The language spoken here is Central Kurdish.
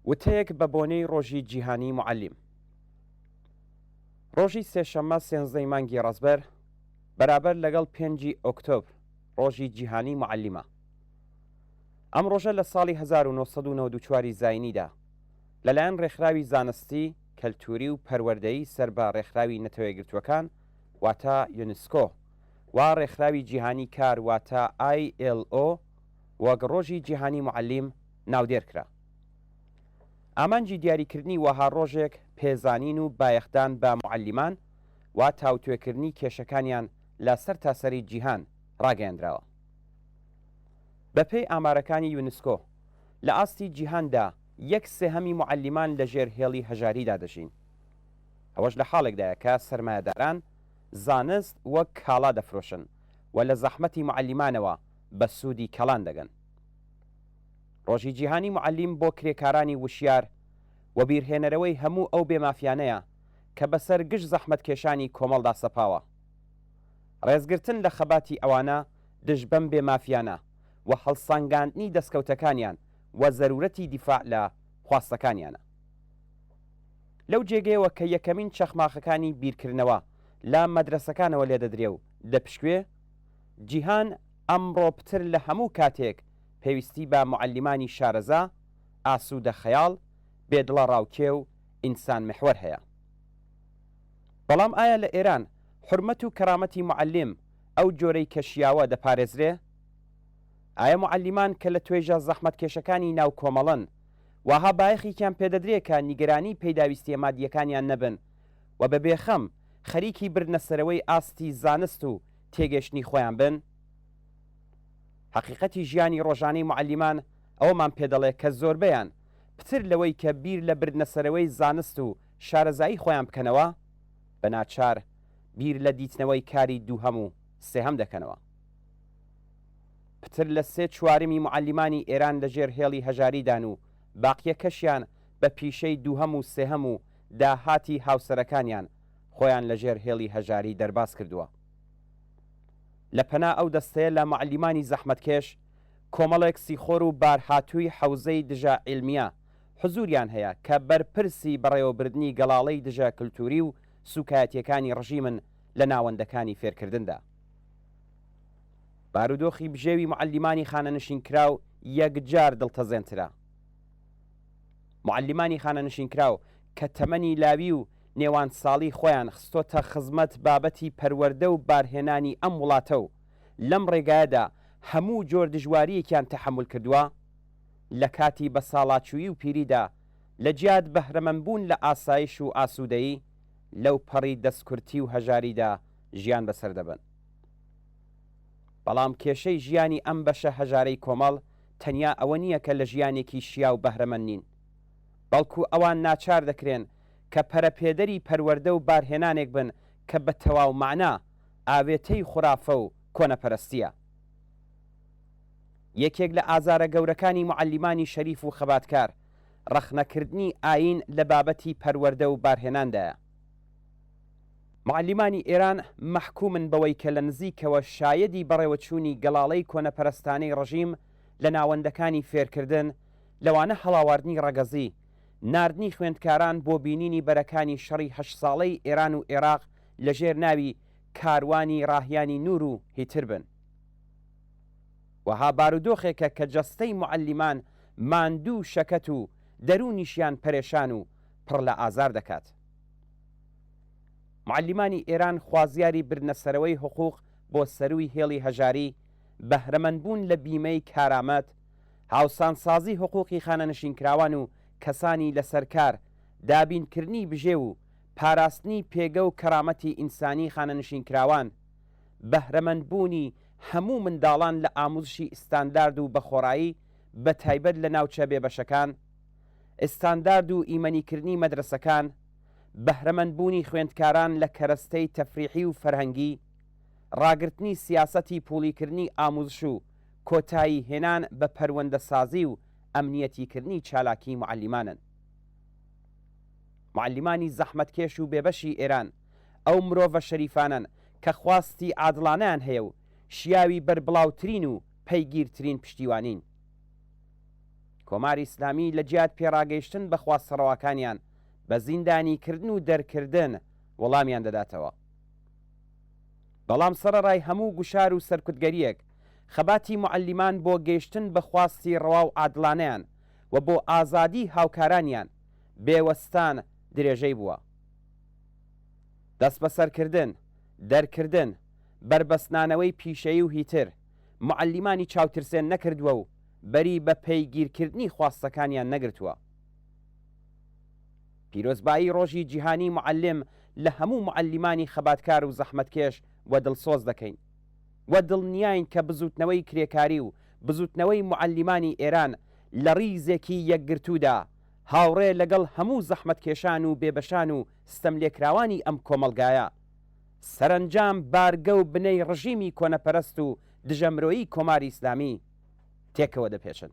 وتەیەک بە بۆنەی ڕۆژی جیهانی معەلیم. ڕۆژی سێشەممە 13 مانگی ڕەزبەر بەرابەر لەگەڵ 5 ئۆکتۆبر ڕۆژی جیهانی معەلیمە. ئەم ڕۆژە لە ساڵی 1994 زاینیدا لەلایەن ڕێکخراوی زانستی، کەلتوری و پەروەردەیی سەر بە ڕێکخراوی نەتەوە یەکگرتووەکان واتە یونسکۆ وا ڕێکخراوی جیهانی کار واتە ILO وەک ڕۆژی جیهانی معەلیم ناودێرکرا. ئامانجی دیاریکردنی وەها ڕۆژێک پێزانین و بایەختان بە معەلیمان وا تاوتوێکردنی کێشەکانیان لە سەر تاسەری جیهان ڕاگەیاندراوە. بەپێی ئامارەکانی یونسکۆ لە ئاستی جیهاندا 1/3 معەلیمان لە ژێر هێڵی هەژاریدا دەژین. ئەوەش لە حاڵێکدایە کە سەرمایەداران زانست وەک کاڵا دەفرۆشن و لە زەحمەتی معەلیمانەوە بە سوودی کەڵان دەگەن. ڕۆژی جیهانی معەلیم بۆ کرێکارانی وشیار و بیرهێنەرەوەی هەموو ئەو بێمافیانەیە کە بەسەر گشت زەحمەت کێشانی کۆمەڵدا سەپاوە. ڕێزگرتن لە خەباتی ئەوانە دژبەم بێمافیانە و هەڵسانگاندنی دەستکەوتەکانیان و زەرورەتی دیفاع لە خواستەکانیانە. لەو جێگەیەوە کە یەکەمین چەخماخەکانی بیرکردنەوە لە مەدرسەکانەوە لێدەدرێ و دەپشکوێ، جیهان ئەمڕۆ پتر لە هەموو کاتێک پێویستی بە معەلیمانی شارەزا، ئاسوودە خەیاڵ، بێدڵە ڕاوکێ و ئینسان محور هەیە. بەڵام ئایا لە ئێران حورمەت و کەرامەتی معەلیم ئەو جۆرەی کەشیاوە دەپارێزرێ؟ ئایا معەلیمان کە لە توێژە زەحمەت کێشەکانی ناو کۆمەڵن وەها بایەخیان پێدەدرێ کە نیگەرانی پەیداویستیە مادیەکانیان نەبن و بە بێخەم خەریکی بردنەسەرەوەی ئاستی زانست و تێگەشتنی خۆیان بن؟ حقیقەتی ژیانی ڕۆژانەی معەلیمان ئەومان پێدەڵێ کە زۆربەیان پتر لەوەی کە بیر لە بردنەسەرەوەی زانست و شارەزایی خۆیان بکەنەوە، بە ناچار بیر لە دیتنەوەی کاری دووهەم و سێهەم دەکەنەوە. پتر لە 3/4 معەلیمانی ئێران لەژێر هێڵی هەژاریدان و باقیە کەشیان بە پیشەی دووهەم و سێهەم و داهاتی هاوسەرەکانیان خۆیان لەژێر هێڵی هەژاری دەرباز کردووە. لە پەنا ئەو دەستەیە لە معەلیمانی زەحمەتکێش کۆمەڵێک سیخۆر و بارهاتووی حەوزەی دژە عیلمیە حزوریان هەیە کە بەرپرسی بەڕێوەبردنی گەڵاڵەی دژە کللتوری و سوکایەتیەکانی ڕژیمن لە ناوەندەکانی فێرکردندا. بارودۆخی بژێوی معەلیمانی خانەنشینکراو یەکجار دڵتەزێنترە. معەلیمانی خانەنشینکراو کە تەمەنی لاوی و نێوان ساڵی خۆیان خستۆتە خزمەت بابەتی پەروەردە و بارهێنانی ئەم وڵاتە و لەم ڕێگایەدا هەموو جۆر دژواریەکیان تەحمل کردووە، لە کاتی بە ساڵاچووی و پیریدا لە جیاد بەهرەمەندبوون لە ئاسایش و ئاسوودەیی لەو پەڕی دەستکورتی و هەژاریدا ژیان بەسەر دەبن. بەڵام کێشەی ژیانی ئەم بەشە هەژارەی کۆمەڵ تەنیا ئەوە نییە کە لە ژیانێکی شیا و بەهرەمەند نین، بەڵکو ئەوان ناچار دەکرێن کە پەرەپێدەری پەروەردە و بارهێنانێک بن کە بە تەواو مەعنا ئاوێتەی خوڕافە و کۆنەپەرستیە. یەکێک لە ئازارە گەورەکانی معەلیمانی شەریف و خەباتکار ڕەخنەکردنی ئاین لە بابەتی پەروەردە و بارهێناندایە. معەلیمانی ئێران مەحکومن بەوەی کە لە نزیکەوە شایەدی بەڕێوەچوونی گەڵاڵەی کۆنەپەرستانەی ڕژیم لە ناوەندەکانی فێرکردن لەوانە هەڵاواردنی ڕەگەزی، ناردنی خوێندکاران بۆ بینینی بەرەکانی شەڕی 8 ساڵەی ئێران و عێراق لەژێر ناوی کاروانی ڕاهیانی نور و هیتر بن. وەها بارودۆخێکە کە جەستەی معەلیمان ماندوو شەکەت و دەرونیشیان پەرێشان و پڕ لە ئازار دەکات. معەلیمانی ئێران خوازیاری بردنەسەرەوەی حقوق بۆ سەروی هێڵی هەژاری، بەهرەمەندبوون لە بیمەی کارامەت، هاوسانسازی حقوقی خانەنشینکراوان و کەسانی لەسەرکار، دابینکردنی بژێ و پاراستنی پێگە و کەرامەتی ئینسانی خانەنشینکراوان، بەهرەمەندبوونی هەموو منداڵان لە ئاموزشی ئستاندارد و بەخۆڕایی بە تایبەت لە ناوچە بێبەشەکان، ئستاندارد و ئیمەنیکردنی مەدرسەکان، بەهرەمەندبوونی خوێندکاران لە کەرەستەی تەفریحی و فەرهەنگی، ڕاگررتنی سیاسەتی پوڵیکردنی ئاموزش و کۆتایی هێنان بە پەروەندەسازی و ئەمنیەتیکردنی چالاکی معەلیمانن. معەلیمانی زەحمەتکێش و بێبەشی ئێران ئەو مرۆڤە شەریفانن کە خواستی عادڵانەیان هەیە و شیاوی بربڵاوترین و پەیگیرترین پشتیوانین. کۆماری ئیسلامی لە جیات پێڕاگەیشتن بە خواستەڕەوەکانیان بە زیندانیکردن و دەرکردن وەڵامیان دەداتەوە. بەڵام سەرەڕای هەموو گوشار و سەرکوتگەریەک خەباتی معەلیمان بۆ گەیشتن بە خواستی ڕەوا و عادڵانەیان و بۆ ئازادی هاوکارانیان بێوەستان درێژەی بووە. دەست بەسەرکردن، دەرکردن، بربەستنانەوەی پیشەیی و هیتر معەلیمانی چاوترسێن نەکردووە و بەری بە پەیگیرکردنی خواستەکانیان نەگرتووە. پیرۆزبایی ڕۆژی جیهانی معەلم لە هەموو معەلیمانی خەباتکار و زەحمەتکێش وە دڵسۆز دەکەین وە دڵنیاین کە بزوتنەوەی کرێکاری و بزوتنەوەی معەلیمانی ئێران لە ڕیزێکی یەکگرتوودا هاوڕێ لەگەڵ هەموو زەحمەتکێشان و بێبەشان و ستەملێکراوانی ئەم کۆمەلگایە سەرنجام بارگە و بنەی ڕژیمی کۆنەپەرست و دژەمرۆیی کۆماری ئیسلامی تێکەوە دەپێشن.